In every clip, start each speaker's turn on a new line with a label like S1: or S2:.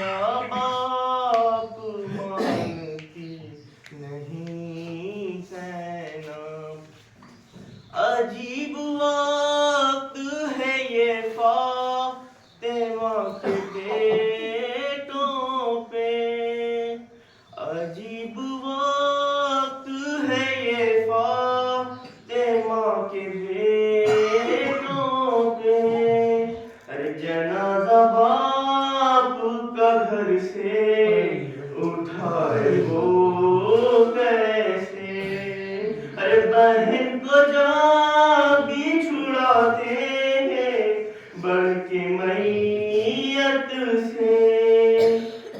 S1: बाप मानती नहीं ज़ैनब। अजीब वक्त है ये फातिमा के बेटों पे, अजीब वक्त है ये फातिमा के बेटों पे। अरे जनाजा बाप का घर से उठाए वो कैसे, अरे बहन को जहाँ भी छुड़ाते हैं बढ़ के मैयत से,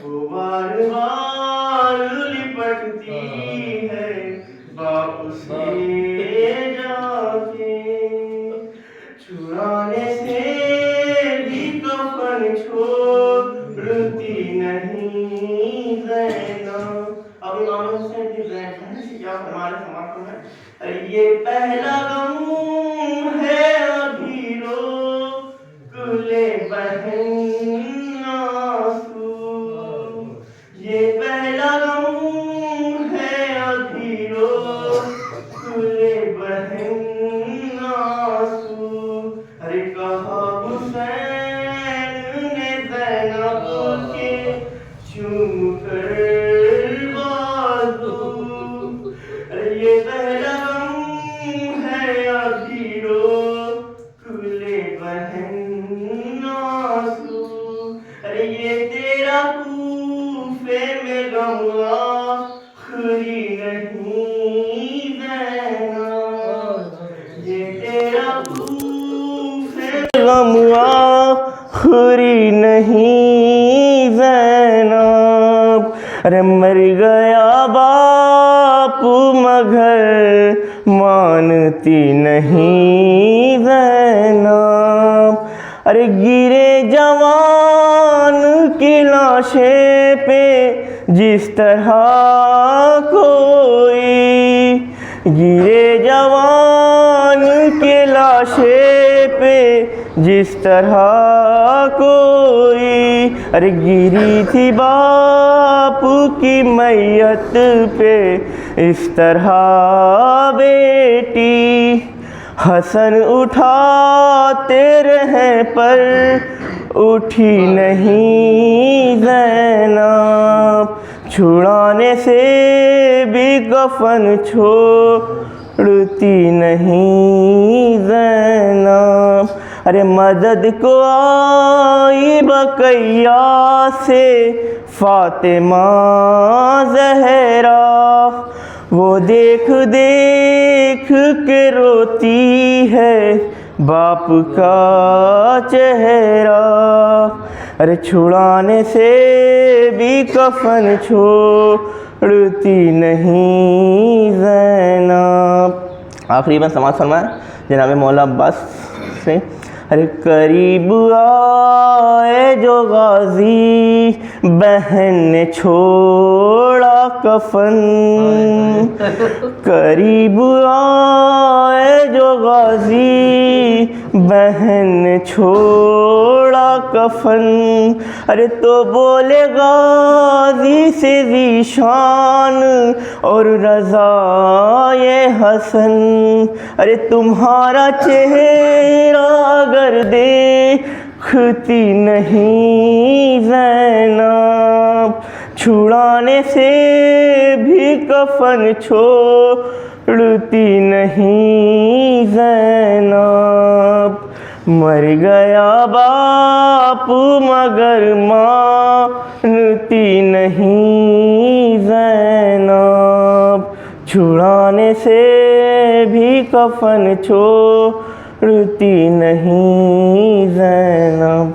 S1: वो बार बार लिपटती है बाप से जाके। छुड़ाने से भी कफन छोड़ती नहीं ज़ैनब। अब इमाम हुसैन की ज़ैनब से क्या फरमाने समाप्त है। अरे ये पहला गम है अभी रोक ले बहन आंसू, ये पहला गम है अभी रोक ले बहन आंसू। अरे कहा हुसैन ने ज़ैनब के चूम कर बाजू, अरे ये पहला गम है अभी रोक ले बहन आंसू। अरे ये तेरा कूफे में गम आखिरी नहीं ज़ैनब, ये तेरा कूफे में गम आखिरी नहीं ज़ैनब। अरे मर गया बाप मगर मानती नहीं ज़ैनब। अरे गिरे जवान की लाशें पे जिस तरह कोई, गिरे जवान की लाशें पे जिस तरह कोई, अरे गिरी थी बाप की मैयत पे इस तरह बेटी। हसन उठाते रहे पर उठी नहीं ज़ैनब, छुड़ाने से भी कफन छोड़ती नहीं ज़ैनब। अरे मदद को आई बकैया से फातिमा ज़हरा, वो देख देख के रोती है बाप का चेहरा। अरे छुड़ाने से भी कफन छोड़ती नहीं ज़ैनब। आखिरी में समाज फरमाया जनाब मौला अब्बास से। अरे करीब आए जो गाजी बहन ने छोड़ा कफन, करीब आए जो गाजी बहन ने छोड़ा कफन। अरे तो बोले गाजी से ज़ीशान और रज़ा ये हसन, अरे तुम्हारा चेहरा अगर देखती नहीं ज़ैनब, छुड़ाने से भी कफन छोड़ती नहीं ज़ैनब। मर गया बाप मगर मानती नहीं ज़ैनब, छुड़ाने से भी कफन छोड़ती नहीं ज़ैनब।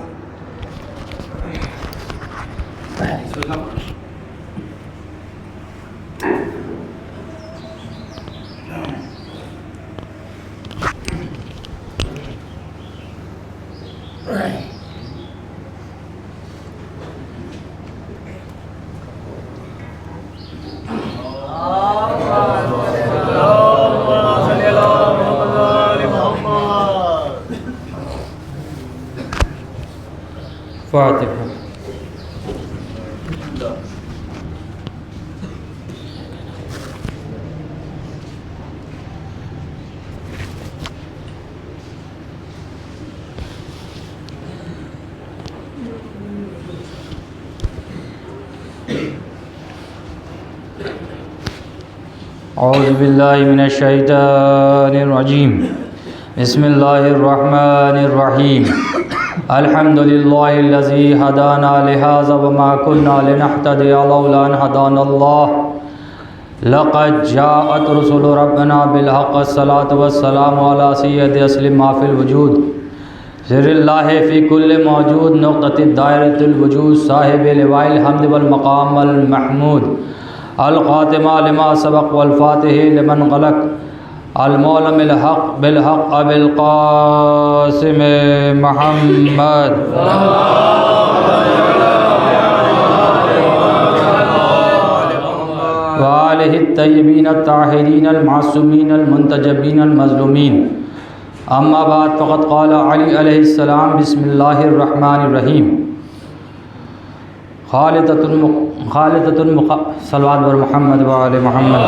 S2: फातिहा। औज़ु बिल्लाहि मिनश्शैतानिर्रजीम बिस्मिल्लाहिर्रहमानिर्रहीम अल्हम्दुलिल्लाहिल्लज़ी हदाना लिहाज़ा वमा कुन्ना लिनहतदिया लौला अन हदानल्लाह लक़द जाअत रुसुलु रब्बिना बिलहक़्क़ि अस्सलातु वस्सलामु अला सय्यदि अस्लिम मा फ़िल वजूद ज़िरिल्लाहि फ़ी कुल्लि मौजूद नुक़्तति दायरतिल वजूद साहिबिल लिवाइल हम्द वल मक़ामल महमूद अल-ख़ातिमा लिमा सबक़ वल फ़ातिहि लिमन ग़लक़ अल-मौलमिल हक़ बिल हक़ अबिल क़ासिम मुहम्मद व आलिहि तय्यबीन अत्ताहिरीन अल-मासूमीन अल-मुंतजबीन अल-मज़लूमीन अम्मा बाद फ़क़द क़ाल अली अलैहिस्सलाम बिस्मिल्लाहिर रहमानिर रहीम सल्लल्लाहु अलैहि मुहम्मद व आले मुहम्मद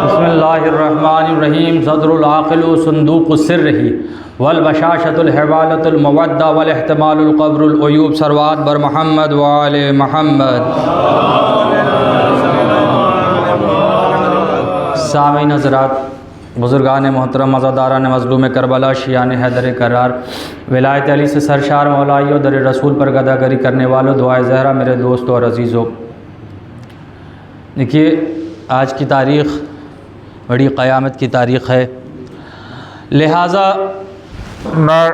S2: बिस्मिल्लाहिर रहमानिर रहीम सदरुल आक़िलु सुंदूक़ुस सिर्रही वल बशाशतुल हवालतुल मवद्दा वल इहतिमालुल क़ब्रुल उयूब सरवात बर मुहम्मद व आले मुहम्मद। सामीन हज़रात, बुज़ुर्गान मोहतरम, मज़ादारान मज़लूम करबला, शियान हैदर करार, विलायत अली से सरशार मौलाइयों, दर रसूल पर गदागरी करने वालों, दुआए ज़हरा, मेरे दोस्तों और अज़ीज़ों। देखिए, आज की तारीख़ बड़ी क़यामत की तारीख़ है, लिहाजा मैं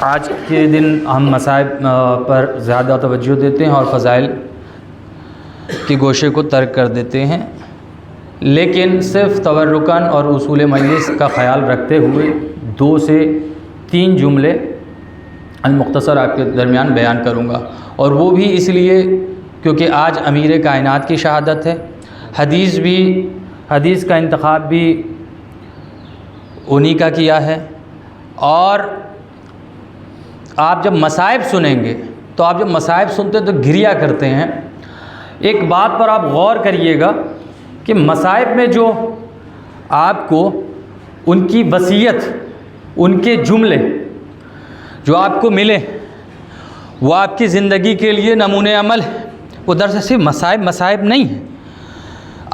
S2: आज के दिन हम मसाइब पर ज़्यादा तवज्जो देते हैं और फ़ज़ाइल की गोशे को तर्क कर देते हैं, लेकिन सिर्फ़ तवर्रुकन और उसूल मजलिस का ख़याल रखते हुए 2 से 3 जुमले मुख्तसर आपके दरमियान बयान करूँगा। और वो भी इसलिए क्योंकि आज अमीर कायनात की शहादत है। हदीस का इंतखाब भी उन्हीं का किया है। और आप जब मसाइब सुनेंगे तो आप जब मसाइब सुनते तो गिरिया करते हैं। एक बात पर आप गौर करिएगा कि मसाइब में जो आपको उनकी वसीयत, उनके जुमले जो आपको मिले वो आपकी ज़िंदगी के लिए नमूने अमल है। वो दरअसल सिर्फ मसाइब नहीं है।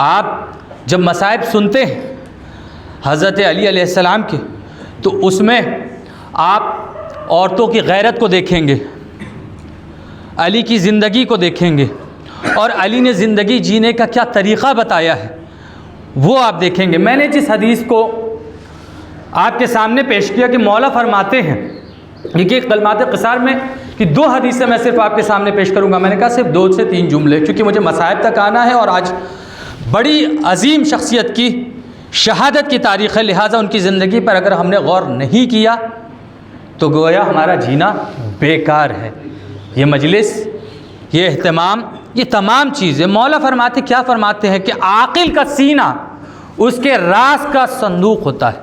S2: आप जब मसाइब सुनते हैं हज़रत अली अलैहिस्सलाम के, तो उसमें आप औरतों की गैरत को देखेंगे, अली की ज़िंदगी को देखेंगे और अली ने ज़िंदगी जीने का क्या तरीक़ा बताया है वो आप देखेंगे। मैंने जिस हदीस को आपके सामने पेश किया कि मौला फरमाते हैं, देखिए कलमात क़िसार में कि 2 हदीसें मैं सिर्फ आपके सामने पेश करूंगा। मैंने कहा सिर्फ 2 से 3 जुमले, क्योंकि मुझे मसाइब तक आना है और आज बड़ी अजीम शख्सियत की शहादत की तारीख़ है, लिहाजा उनकी ज़िंदगी पर अगर हमने गौर नहीं किया तो गोया हमारा जीना बेकार है। ये मजलिस, ये एहतमाम, ये तमाम चीज़ें मौला फरमाते, क्या फरमाते हैं कि आकिल का सीना उसके राज का संदूक होता है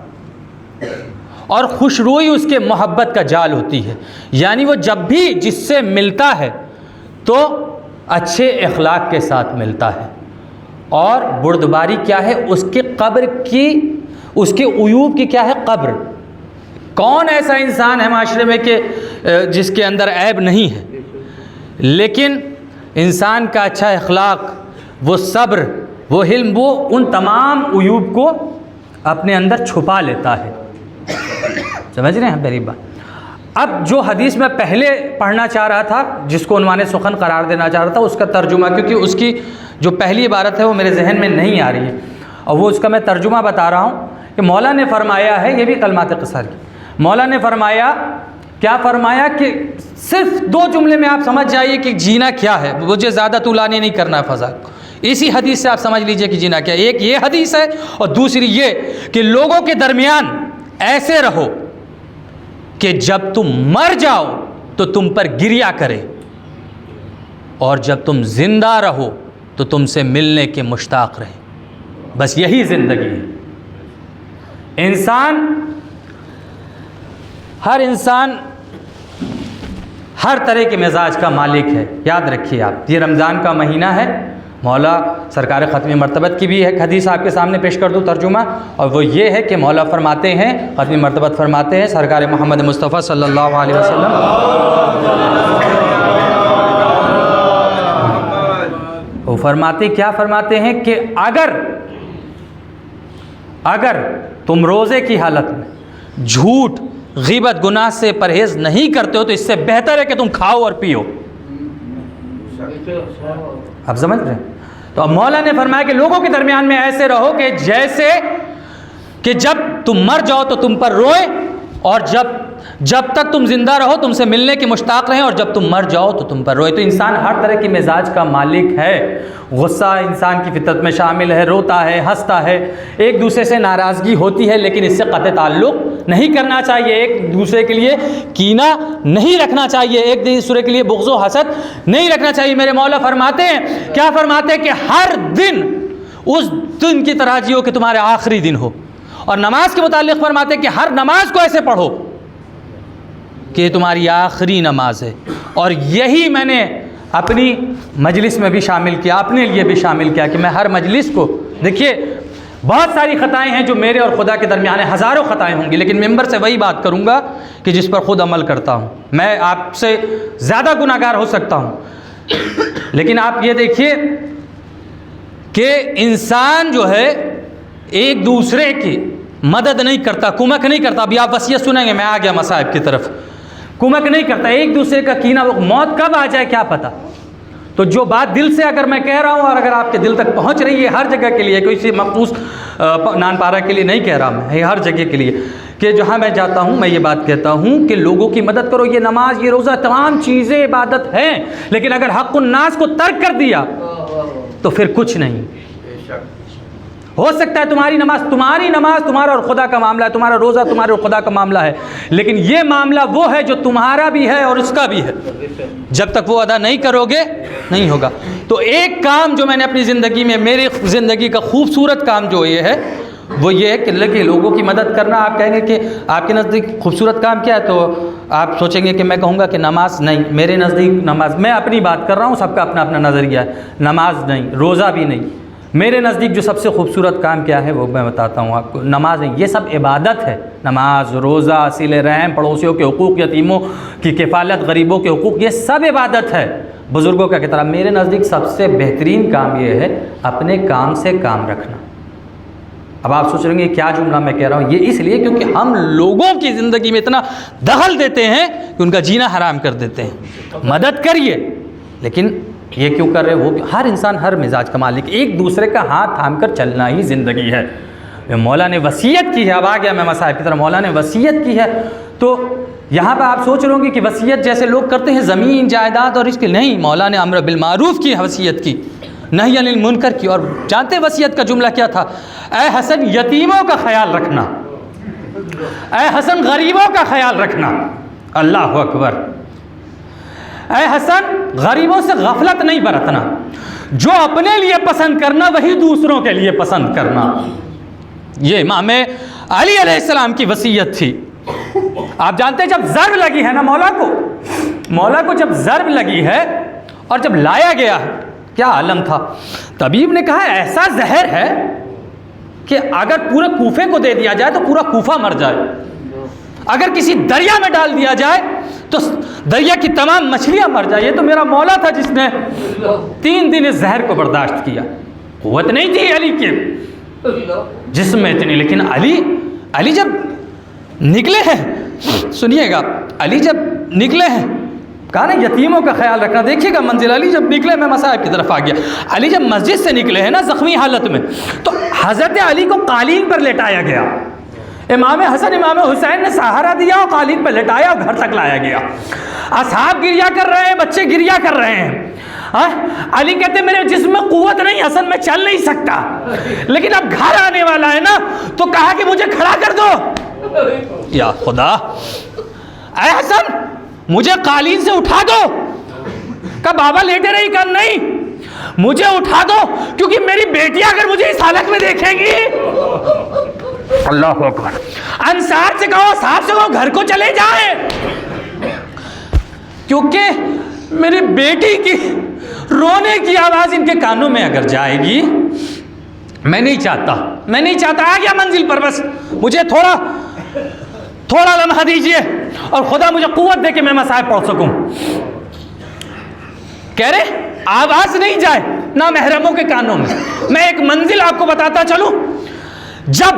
S2: और खुशरोई उसके मोहब्बत का जाल होती है। यानी वो जब भी जिससे मिलता है तो अच्छे अखलाक के साथ मिलता है। और बुर्दबारी क्या है? उसके कब्र की, उसके उयूब की क्या है? कब्र। कौन ऐसा इंसान है माशरे में कि जिसके अंदर ऐब नहीं है? लेकिन इंसान का अच्छा अखलाक, वो सब्र, वो हिल्म, वो उन तमाम उयूब को अपने अंदर छुपा लेता है। समझ रहे हैं मेरी बात? अब जो हदीस मैं पहले पढ़ना चाह रहा था, जिसको उन्वाने सुखन करार देना चाह रहा था, उसका तर्जुमा, क्योंकि उसकी जो पहली इबारत है वो मेरे जहन में नहीं आ रही है और वो उसका मैं तर्जुमा बता रहा हूँ कि मौला ने फरमाया है, ये भी कलमात क़िसार की, मौला ने फरमाया, क्या फरमाया कि सिर्फ 2 जुमले में आप समझ जाइए कि जीना क्या है। मुझे ज़्यादा तुलानी नहीं करना है फ़ज़ा को, इसी हदीस से आप समझ लीजिए कि जीना क्या है। एक ये हदीस है और दूसरी ये कि लोगों के दरमियान ऐसे रहो कि जब तुम मर जाओ तो तुम पर गिरिया करे और जब तुम ज़िंदा रहो तो तुमसे मिलने के मुश्ताक़ रहे। बस यही ज़िंदगी है। इंसान, हर तरह के मिजाज का मालिक है। याद रखिए आप, ये रमज़ान का महीना है। मौला सरकार ख़त्म मरतबत की भी एक हदीस आपके सामने पेश कर दूँ तर्जुमा, और वो ये है कि मौला फरमाते हैं, ख़त्म मरतबत फरमाते हैं, सरकार मोहम्मद मुस्तफ़ा सल्लल्लाहु अलैहि वसल्लम, वो फरमाते, क्या फरमाते हैं कि अगर तुम रोज़े की हालत में झूठ, ग़ीबत, गुनाह से परहेज़ नहीं करते हो तो इससे बेहतर है कि तुम खाओ और पियो। आप समझ रहे हैं? तो अब मौला ने फरमाया कि लोगों के दरमियान में ऐसे रहो कि जैसे कि जब तुम मर जाओ तो तुम पर रोए, और जब तक तुम जिंदा रहो तुमसे मिलने के मुश्ताक रहें, और जब तुम मर जाओ तो तुम पर रोए। तो इंसान हर तरह की मिजाज का मालिक है। गुस्सा इंसान की फितरत में शामिल है, रोता है, हंसता है, एक दूसरे से नाराज़गी होती है, लेकिन इससे क़त्अ ताल्लुक़ नहीं करना चाहिए। एक दूसरे के लिए कीना नहीं रखना चाहिए, एक दूसरे के लिए बुग़्ज़ व हसद नहीं रखना चाहिए। मेरे मौला फरमाते हैं, क्या फरमाते हैं कि हर दिन उस दिन की तरह जियो कि तुम्हारे आखिरी दिन हो। और नमाज के मुतालिक फरमाते हैं कि हर नमाज को ऐसे पढ़ो कि तुम्हारी आखिरी नमाज है। और यही मैंने अपनी मजलिस में भी शामिल किया, अपने लिए भी शामिल किया कि मैं हर मजलिस को, देखिए बहुत सारी ख़ताएँ हैं जो मेरे और खुदा के दरमियान है, हज़ारों ख़ताएँ होंगी, लेकिन मेंबर से वही बात करूँगा कि जिस पर ख़ुद अमल करता हूँ। मैं आपसे ज़्यादा गुनाहगार हो सकता हूँ, लेकिन आप ये देखिए कि इंसान जो है एक दूसरे की मदद नहीं करता, कुमक नहीं करता। अभी आप वसीयत सुनेंगे, मैं आ गया मसाइब की तरफ। कुमक नहीं करता, एक दूसरे का कीना, मौत कब आ जाए क्या पता। तो जो बात दिल से अगर मैं कह रहा हूँ और अगर आपके दिल तक पहुँच रही है, हर जगह के लिए, कोई सी मखसूस नानपारा के लिए नहीं कह रहा मैं, हर जगह के लिए, कि जहाँ मैं जाता हूँ मैं ये बात कहता हूँ कि लोगों की मदद करो। ये नमाज, ये रोज़ा, तमाम चीज़ें इबादत हैं, लेकिन अगर हक़्क़ुन नास को तर्क कर दिया तो फिर कुछ नहीं। हो सकता है तुम्हारी नमाज तुम्हारा और खुदा का मामला है, तुम्हारा रोज़ा तुम्हारे और खुदा का मामला है, लेकिन ये मामला वो है जो तुम्हारा भी है और उसका भी है। जब तक वो अदा नहीं करोगे नहीं होगा। तो एक काम जो मैंने अपनी ज़िंदगी में, मेरी ज़िंदगी का खूबसूरत काम जो ये है वो ये है कि लोगों की मदद करना। आप कहेंगे कि आपके नज़दीक खूबसूरत काम क्या है, तो आप सोचेंगे कि मैं कहूँगा कि नमाज नहीं। मेरे नज़दीक नमाज, मैं अपनी बात कर रहा हूँ, सबका अपना अपना नज़रिया है। नमाज नहीं, रोज़ा भी नहीं। मेरे नज़दीक जो सबसे खूबसूरत काम क्या है वो मैं बताता हूँ आपको। नमाज नहीं, ये सब इबादत है। नमाज, रोज़ा, सिले रहम, पड़ोसियों के हुकूक़, यतीमों की किफ़ालत, गरीबों के हुकूक़, ये सब इबादत है, बुज़ुर्गों का किताब। मेरे नज़दीक सबसे बेहतरीन काम ये है अपने काम से काम रखना। अब आप सोच रहे हैं क्या जुमला मैं कह रहा हूँ, ये इसलिए क्योंकि हम लोगों की ज़िंदगी में इतना दखल देते हैं कि उनका जीना हराम कर देते हैं। मदद करिए, लेकिन ये क्यों कर रहे हो? वो हर इंसान हर मिजाज का मालिक, एक दूसरे का हाथ थाम कर चलना ही ज़िंदगी है। मौला ने वसीयत की है। अब आ गया मैं मसाइब की तरफ। मौला ने वसीयत की है, तो यहाँ पर आप सोच रहे होंगे कि वसीयत जैसे लोग करते हैं ज़मीन जायदाद और इसके, नहीं, मौला ने अम्र बिल मारूफ़ की वसीयत की, नही अनिल मुनकर की। और जानते वसीयत का जुमला क्या था? ऐ हसन यतीमों का ख्याल रखना, ऐ हसन गरीबों का ख्याल रखना। अल्लाह अकबर। ऐ हसन गरीबों से गफलत नहीं बरतना, जो अपने लिए पसंद करना वही दूसरों के लिए पसंद करना। ये इमाम अली अलैहिस्सलाम की वसीयत थी। आप जानते हैं जब ज़र्ब लगी है ना मौला को जब ज़र्ब लगी है और जब लाया गया है, क्या आलम था। तबीब ने कहा ऐसा जहर है कि अगर पूरे कूफे को दे दिया जाए तो पूरा कूफा मर जाए, अगर किसी दरिया में डाल दिया जाए तो दरिया की तमाम मछलियां मर जाए। ये तो मेरा मौला था जिसने 3 दिन इस जहर को बर्दाश्त किया। कुव्वत नहीं थी अली के जिस्म में इतनी, लेकिन अली जब निकले हैं, सुनिएगा, अली जब निकले हैं, कहा ना यतीमों का ख्याल रखना। देखिएगा मंजिल, अली जब निकले, मैं मसाइब की तरफ आ गया। अली जब मस्जिद से निकले हैं ना ज़ख्मी हालत में, तो हज़रत अली को कालीन पर लेटाया गया। इमाम हसन इमाम हुसैन ने सहारा दिया और कालीन पर लेटाया और घर तक लाया गया। असहाब गिरिया कर रहे हैं, बच्चे गिरिया कर रहे हैं। अली कहते मेरे जिस्म में कुव्वत नहीं, हसन मैं चल नहीं सकता, लेकिन अब घर आने वाला है ना, तो कहा कि मुझे खड़ा कर दो। या खुदा, ऐ हसन मुझे कालीन से उठा दो। कहा बाबा लेटे रही, कहा नहीं मुझे उठा दो, क्योंकि मेरी बेटियां अगर मुझे इस हालत में देखेंगी। अल्लाह अकबर। अंसार से कहो, साहब से कहो घर को चले जाए। क्योंकि मेरी बेटी की रोने की आवाज़ इनके कानों में अगर जाएगी, मैं नहीं चाहता। आ गया मंजिल पर, बस मुझे थोड़ा लम्हा दीजिए और खुदा मुझे कुव्वत दे के मैं मसाइब पढ़ सकूं। कह रहे आवाज़ नहीं जाए ना महरमों के कानों में। मैं एक मंजिल आपको बताता चलूं, जब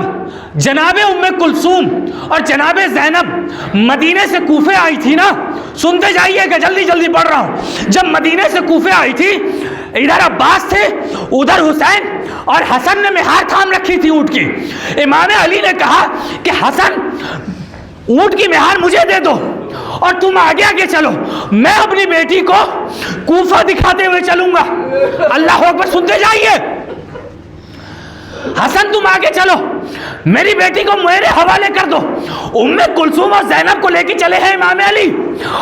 S2: जनाबे उम्मे कुलसूम और जनाबे ज़ैनब मदीने से कूफे आई थी ना, सुनते जाइएगा, जल्दी जल्दी पढ़ रहा हूं। जब मदीने से कूफे आई थी, इधर अब्बास थे, उधर हुसैन, और हसन ने मेहार थाम रखी थी ऊँट की। इमाम अली ने कहा कि हसन, ऊँट की मेहार मुझे दे दो और तुम आगे आगे चलो, मैं अपनी बेटी को कूफा दिखाते हुए चलूंगा। अल्लाह अकबर, सुनते जाइए। हसन तुम आगे चलो, मेरी बेटी को मेरे हवाले कर दो। उम्मे कुलसूम और ज़ैनब को लेके चले हैं इमाम अली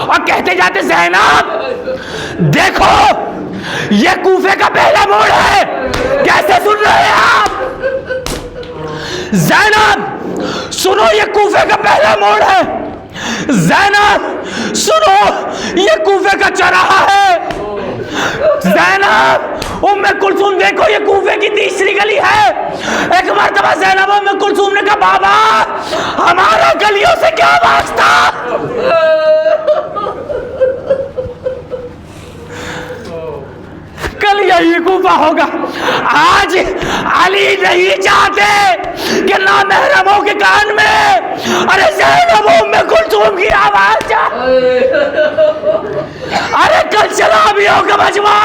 S2: और कहते जाते, ज़ैनब देखो ये कूफे का पहला मोड़ है। कैसे सुन रहे हैं आप? ज़ैनब सुनो, ये कूफे का पहला मोड़ है। ज़ैनब सुनो, ये कूफे का चौराहा है। ज़ैनब, उम्मे कुलसूम देखो, ये कूफे की तीसरी गली है। एक मर्तबा ज़ैनब उम्मे कुलसूम ने कहा, बाबा हमारा गलियों से क्या वास्ता? कल यही कूफा होगा। आज अली नहीं चाहते कि ना महरमों के कान में अरे ज़ैनब उम्मे कुलसूम की आवाज जाए। अरे कल चला भी होगा मजमा,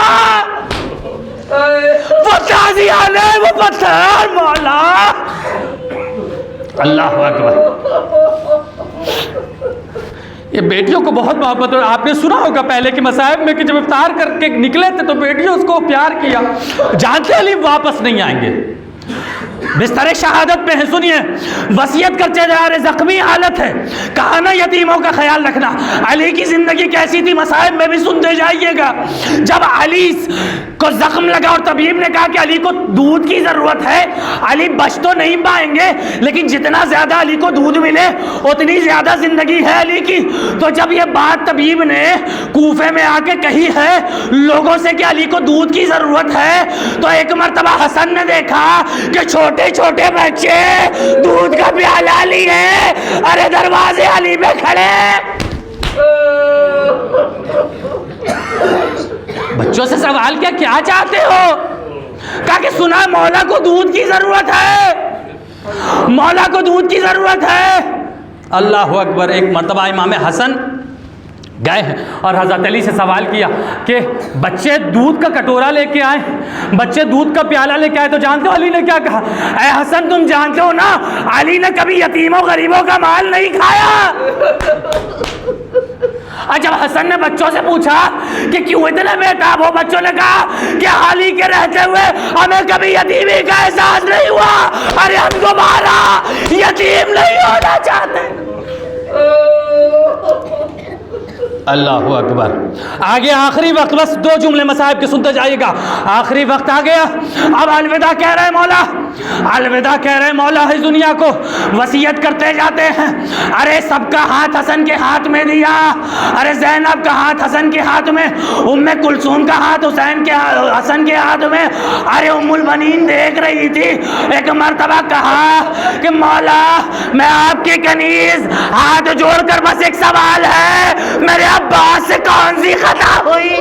S2: वो ताज़िया ने वो पत्थर मौला। अल्लाह अकबर। ये बेटियों को बहुत मोहब्बत। और आपने सुना होगा पहले कि मसाइब में कि जब इफ्तार करके निकले थे तो बेटियों उसको प्यार किया, जानते अली वापस नहीं आएंगे। बिस्तरे शहादत पे है, सुनिए, वसीयत करते जा रहे, जख्मी हालत है, कहा ना यतीमों का ख्याल रखना। अली की जिंदगी कैसी थी मसाइब में भी सुनते जाइएगा। जब अली को जख्म लगा और तबीब ने कहा कि अली को दूध की जरूरत है, अली बच तो नहीं पाएंगे लेकिन जितना ज्यादा अली को दूध मिले उतनी ज्यादा जिंदगी है अली की। तो जब ये बात तबीब ने कूफे में आके कही है लोगों से कि अली को दूध की जरूरत है, तो एक मर्तबा हसन ने देखा कि छोटे छोटे बच्चे दूध का प्याला लिए अरे दरवाजे अली में खड़े। बच्चों से सवाल किया, क्या चाहते हो? कहा कि सुना मौला को दूध की जरूरत है, मौला को दूध की जरूरत है। अल्लाह अकबर। एक मर्तबा इमाम हसन गए हैं और हज़रत अली से सवाल किया कि बच्चे दूध का कटोरा लेके आए, बच्चे दूध का प्याला लेके आए, तो जानते हो अली ने क्या कहा? ऐ हसन, तुम जानते हो ना अली ने कभी यतीमों गरीबों का माल नहीं खाया। और जब हसन ने बच्चों से पूछा कि क्यों इतने बेताब हो, बच्चों ने कहा कि अली के रहते हुए हमें कभी यतीमी का एहसास नहीं हुआ। अरे हम दोबारा यतीम नहीं होना चाहते। अल्लाह अकबर। आगे आखिरी वक्त, बस 2 जुमले मसाहिब के सुनते जाइएगा। आखिरी वक्त आ गया, अब अलविदा कह रहे मौला, अलविदा कह रहे मौला इस दुनिया को। वसीयत करते जाते हैं, अरे सबका हाथ हसन के हाथ में दिया, अरे ज़ैनब का हाथ हसन के हाथ में, उम्मे कुलसूम का हाथ हसन के हाथ में। अरे उम्मुल बनीन देख रही थी। एक मर्तबा कहा कि मौला मैं आपकी कनीज हाथ जोड़कर बस एक सवाल है, मेरे अब्बास से कौन सी खता हुई?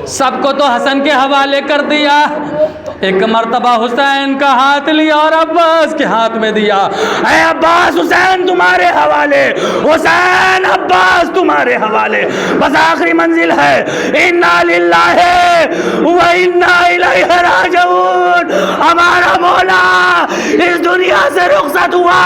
S2: सबको तो हसन के हवाले कर दिया, एक मर्तबा हुसैन का हाथ लिया और अब्बास के हाथ में दिया। ऐ अब्बास हुसैन तुम्हारे हवाले, हुसैन अब्बास तुम्हारे हवाले, बस आखिरी मंजिल है। इन्ना लिल्लाहि व इन्ना इलैहि राजिऊन। हमारा मौला इस दुनिया से रुखसत हुआ।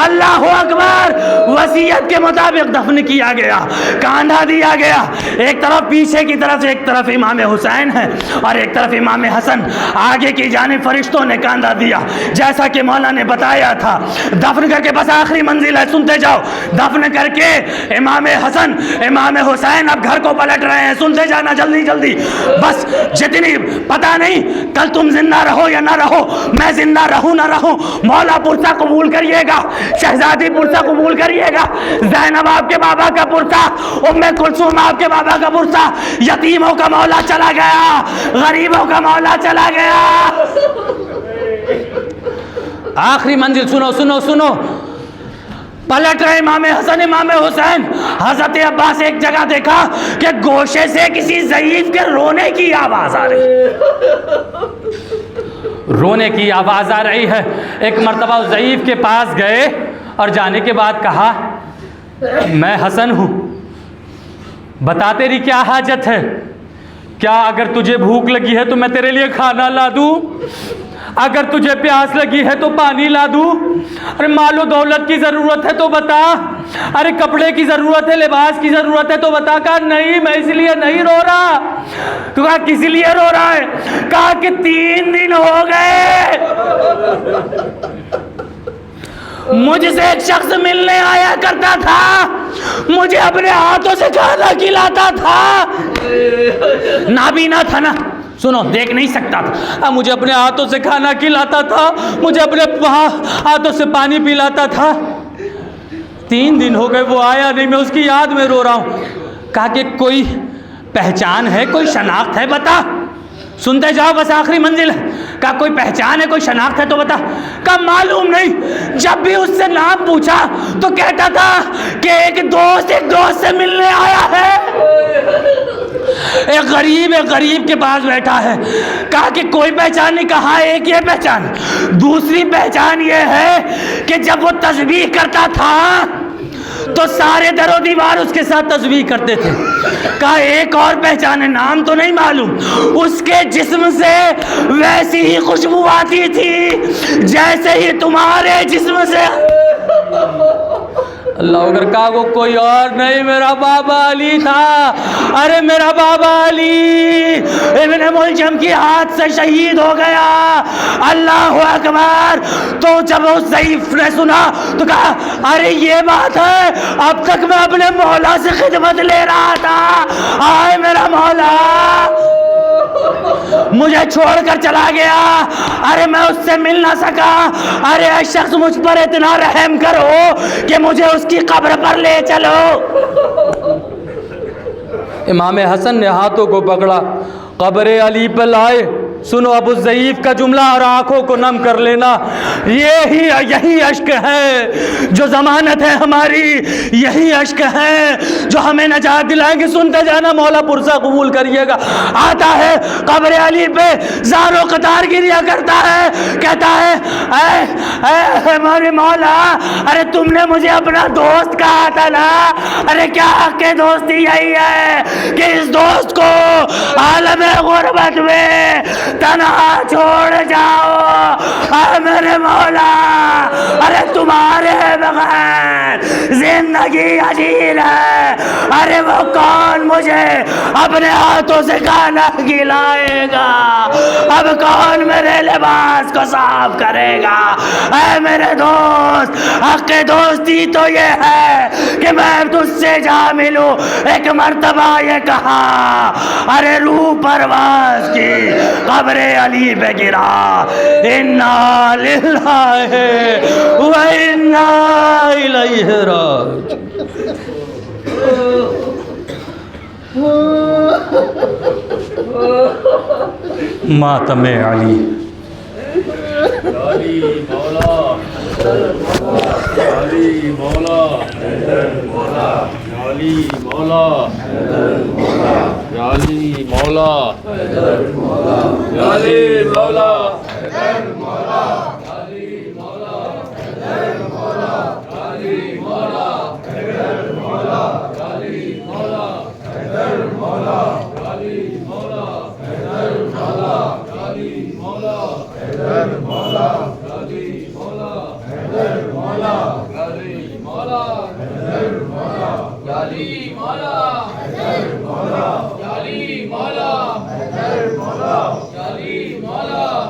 S2: अल्लाह अकबर। वसीयत के मुताबिक दफन किया गया, कांधा दिया गया। एक तरफ पीछे की तरफ एक तरफ इमाम हुसैन है और एक तरफ इमाम हसन।
S3: आगे की जानिब फरिश्तों ने कांधा दिया, जैसा कि मौला ने बताया था। दफन करके बस आखिरी मंजिल है, सुनते जाओ। दफन करके इमाम हसन इमाम हुसैन अब घर को पलट रहे हैं, सुनते जाना जल्दी जल्दी। बस जितनी, पता नहीं कल तुम जिंदा रहो या ना रहो, मैं जिंदा रहूं ना रहूं, मौला पुरसा कबूल करिएगा, शहजादी पुरसा कबूल करिएगा, ज़ैनब आपके बाबा का पुरसा, उम्मे कुलसूम आपके बाबा का पुरसा। यतीमों का मौला चला गया, गरीबों का मौला चला गया।
S2: आखिरी मंजिल सुनो सुनो सुनो।
S3: पलट रहे इमाम हसन इमाम हुसैन। हजरत अब्बास एक जगह देखा कि गोशे से किसी ज़ईफ के रोने की आवाज आ रही,
S2: रोने की आवाज़ आ रही है। एक मर्तबा उस ज़ईफ के पास गए और जाने के बाद कहा, मैं हसन हूँ, बता तेरी क्या हाजत है? क्या अगर तुझे भूख लगी है तो मैं तेरे लिए खाना ला दूँ? अगर तुझे प्यास लगी है तो पानी ला दूँ? अरे मालो दौलत की ज़रूरत है तो बता। अरे कपड़े की ज़रूरत है, लिबास की ज़रूरत है तो बता। कहा नहीं, मैं इसलिए नहीं रो रहा। तो कहा किस लिए रो रहा है? कहा कि 3 दिन हो गए मुझसे एक शख्स मिलने आया करता था, मुझे अपने हाथों से खाना खिलाता था, नाबीना था ना, सुनो, देख नहीं सकता था, मुझे अपने हाथों से खाना खिलाता था, मुझे अपने हाथों से पानी पिलाता था। 3 दिन हो गए वो आया नहीं, मैं उसकी याद में रो रहा हूँ। कहा कि कोई पहचान है, कोई शनाख्त है, बता। सुनते जाओ, बस आखिरी मंजिल है। कहा कोई पहचान है, कोई शनाख्त है तो बता। कहा मालूम नहीं। जब भी उससे नाम पूछा तो कहता था कि एक दोस्त से मिलने आया है। एक गरीब के पास बैठा है। कहा कि कोई पहचान नहीं। कहा एक ये पहचान, दूसरी पहचान ये है कि जब वो तस्बीह करता था तो सारे दरो दीवार उसके साथ तस्बीह करते थे। कहा एक और पहचान है, नाम तो नहीं मालूम, उसके जिस्म से वैसी ही खुशबू आती थी जैसे ही तुम्हारे जिस्म से। अल्लाह अगर कहा वो कोई और नहीं, मेरा बाबा अली था। अरे मेरा बाबा अली इब्ने मुलजम की हाथ से शहीद हो गया। अल्लाह अकबर। तो जब उस ज़ईफ ने सुना तो कहा अरे ये बात है, अब तक मैं अपने मौला से खिदमत ले रहा था, आए मेरा मौला मुझे छोड़कर चला गया। अरे मैं उससे मिल ना सका। अरे ऐ शख्स मुझ पर इतना रहम करो कि मुझे उसकी कब्र पर ले चलो। इमाम हसन ने हाथों को पकड़ा, कब्र अली पर लाए। सुनो अब उस ज़ईफ का जुमला और आंखों को नम कर लेना। यही अश्क है जो ज़मानत है हमारी, यही अश्क है जो हमें नजात दिलाएंगे। सुनते जाना, मौला पुरसा कबूल करिएगा। आता है कब्र अली पे, ज़ारो कतार गिरिया करता है, कहता है ऐ हमारे मौला, अरे तुमने मुझे अपना दोस्त कहा था ना। अरे क्या हक़ है दोस्ती यही है कि इस दोस्त को आलम गुरबत में तन्हा छोड़ जाओ। अरे मेरे मौला, अरे तुम्हारे बगैर जिंदगी अजीब है। अरे वो कौन मुझे अपने हाथों से खाना खिलाएगा? अब कौन मेरे लिबास को साफ करेगा? ऐ मेरे दोस्त, हक़ दोस्ती तो ये है कि मैं तुझसे जा मिलूं। एक मर्तबा ये कहा, अरे रूह परवाज़ की कब्र अली पे गिरा। इन्ना लिल्लाहि व इन्ना इलैहि राजिऊन। मातम अली।
S4: अली मौला, अली मौला, अली मौला, अली मौला, अली मौला, मौला,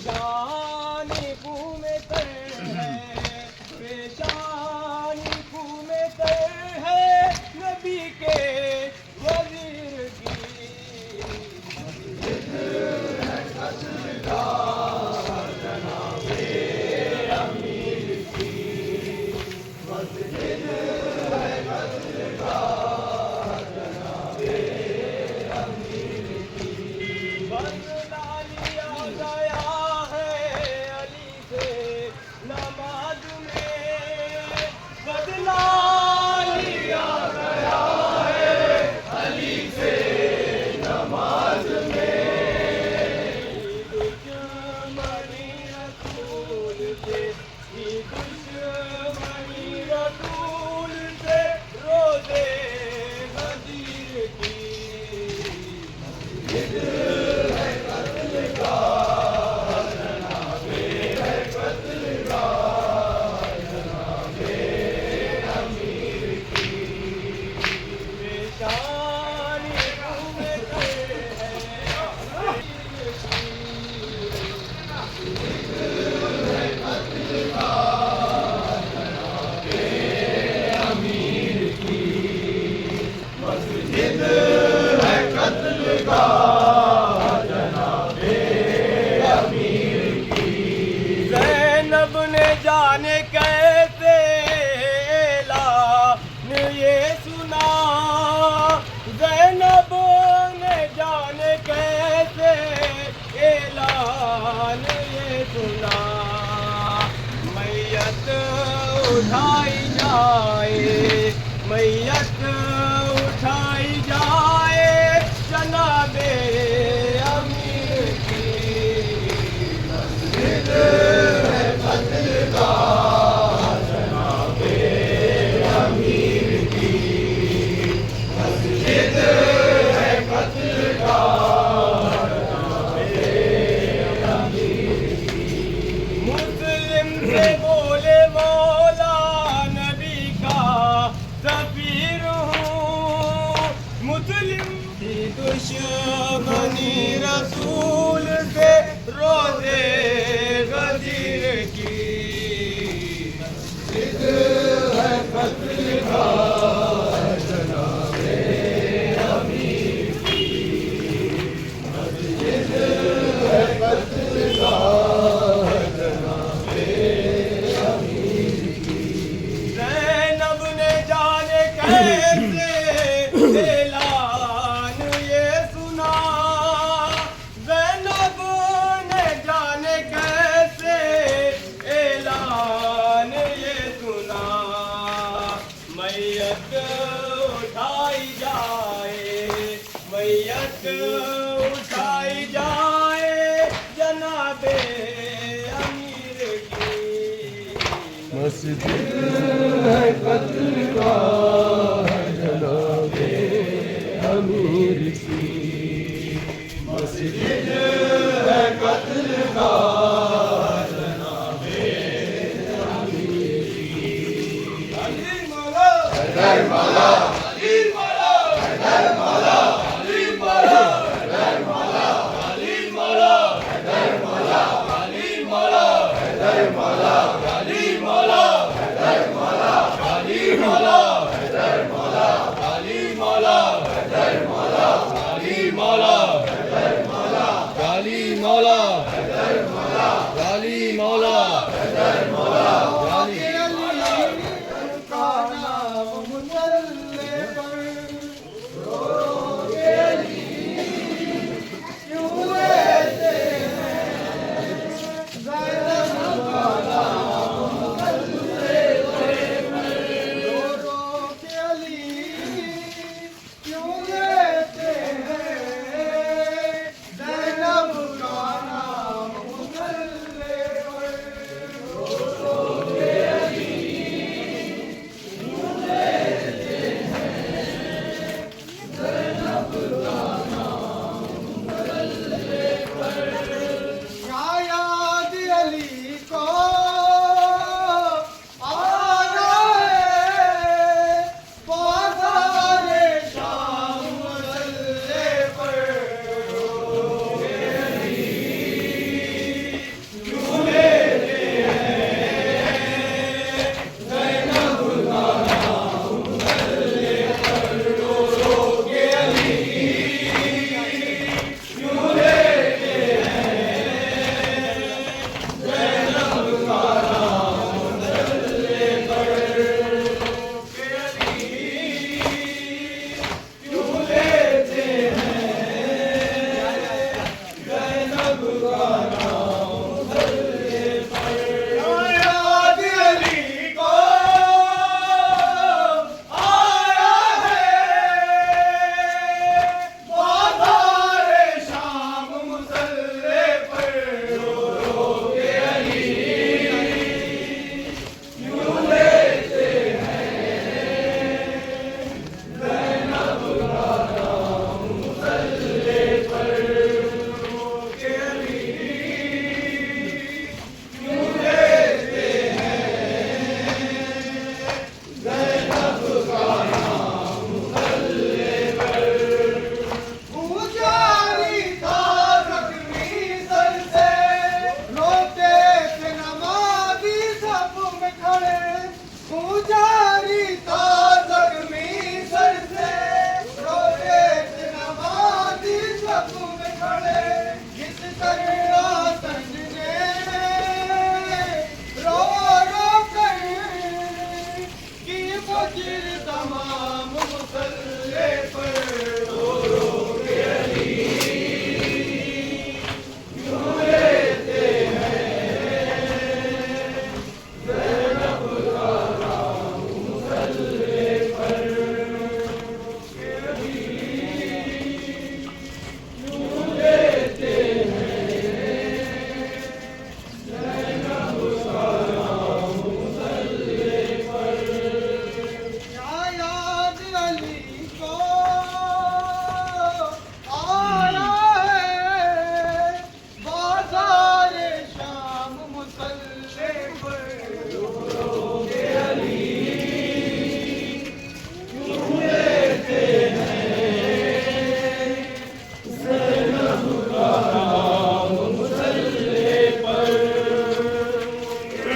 S1: पेशानी घूमते हैं, पेशानी घूमते हैं नबी के वजीर की। बदला लिया गया है अली से नमाज में, बदला लिया गया है अली से नमाज में। दुश्मनी रसूल से, दुश्मनी रसूल से रोज़े गदीर की। पेशानी घूमते हैं ज़ैनब ने जाने कैसे ऐलान ये सुना, ज़ैनब ने जाने कैसे ऐलान ये सुना। मैयत उठाई जाए, मैयत उठाई जाए जनाबे अमीर की। मुस्लिम से बोले मौला नबी का सफीर हूँ, मुस्लिम की दुश्मनी रसूल से रोज़े गदीर की। ज़ैनब ने जाने कैसे ऐलान ये सुना, ज़ैनब ने जाने कैसे ऐलान ये सुना। मैयत उठाई जाए, मैयत उठाई जाए जनाबे अमीर की।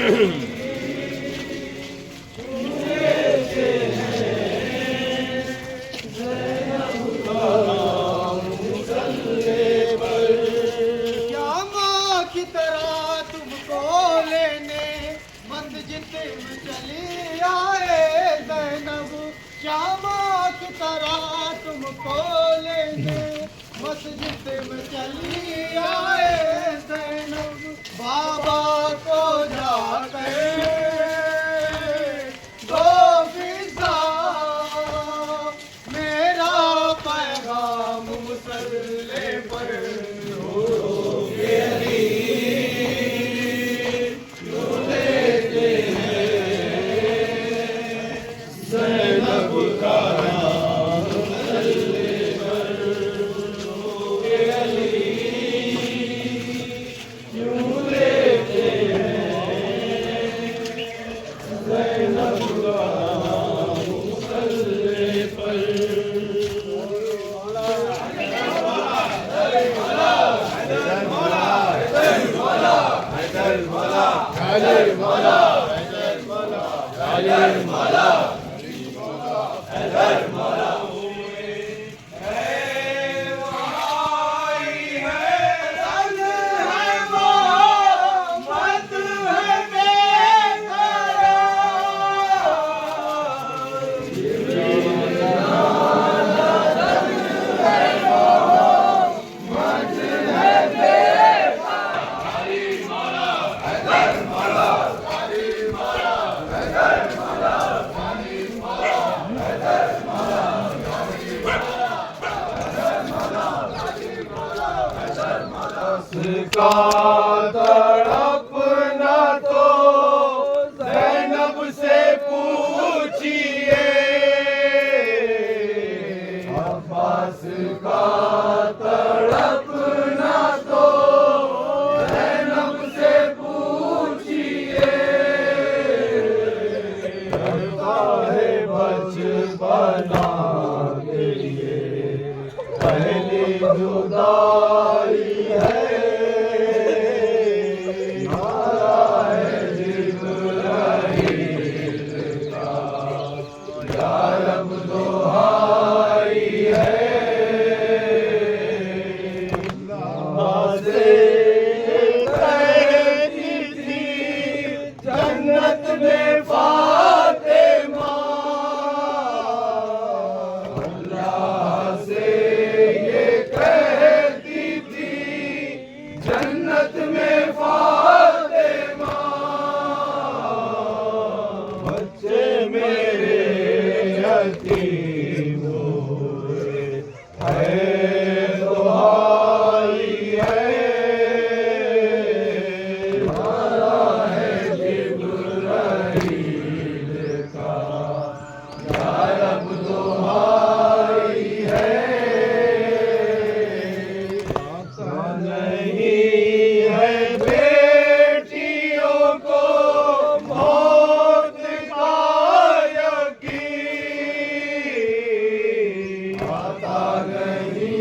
S5: क्या माँ की तरह तुमको लेने मस्जिद में चली आए ज़ैनब, क्या माँ की तरह तुमको लेने मस्जिद में चली आए ज़ैनब। बाबा को जाकर दो फिजा मेरा पैगाम मुसल्ले पर तड़पना तो ज़ैनब से पूछिए, अब्बास का तड़पना तो ज़ैनब से पूछिए। करता है बचपना के लिए पहली जुदाई है, जन्नत में फातिमा अल्लाह से ये कहती थी, जन्नत में फातिमा बच्चे मेरे यतीम हुए है दुहाई है। नहीं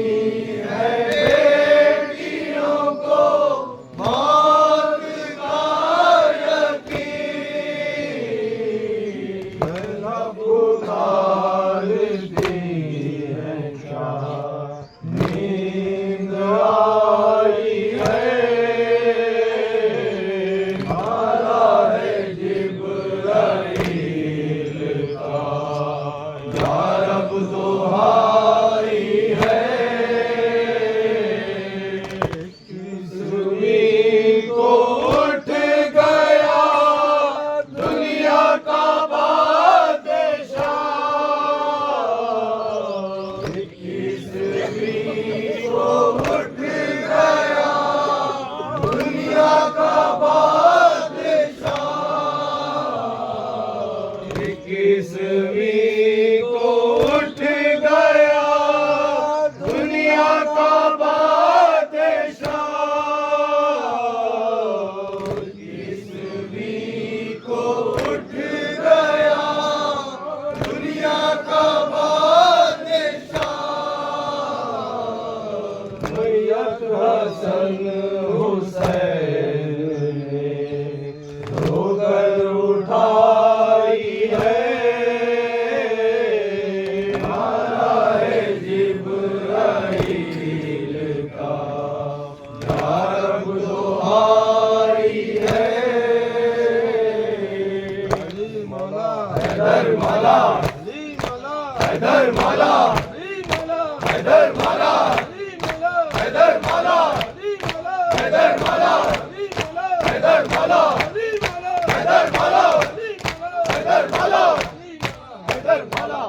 S5: मौला
S1: अली मौला
S5: हैदर मौला
S1: अली मौला
S5: हैदर मौला
S1: अली मौला
S5: हैदर मौला
S1: अली मौला
S5: हैदर मौला
S1: अली मौला
S5: हैदर मौला
S1: अली मौला
S5: हैदर मौला
S1: अली मौला
S5: हैदर मौला
S1: अली मौला
S5: हैदर मौला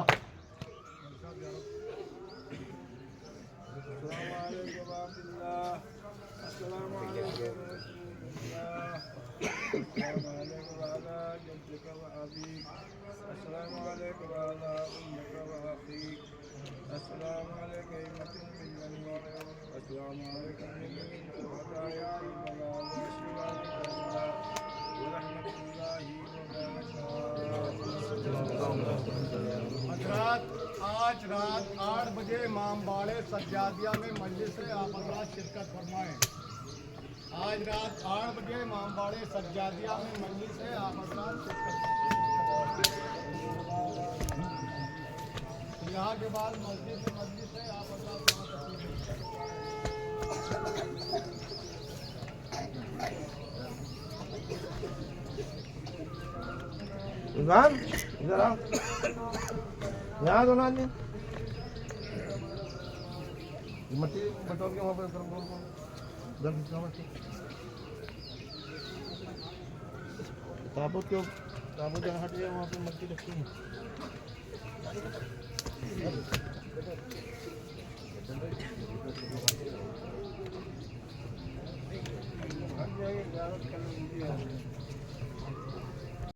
S6: आज रात 8 बजे इमामबाड़े सज्जादिया में मजलिस से आप हज़रात शिरकत फरमाएं। आज रात 8 बजे इमामबाड़े सज्जादिया में मजलिस से आप हज़रात शिरकत फरमाएं। यहाँ के बाद मस्जिद में मजलिस है आप हज़रात वहाँ तशरीफ
S5: इमरान इधर आओ यहाँ दोनों आदमी मट्टी बटाओ के वहाँ पर उधर खींचना मट्टी ताबूत के ताबूत जहाँ हट गया वहाँ पे मट्टी रखी है हट जाएगी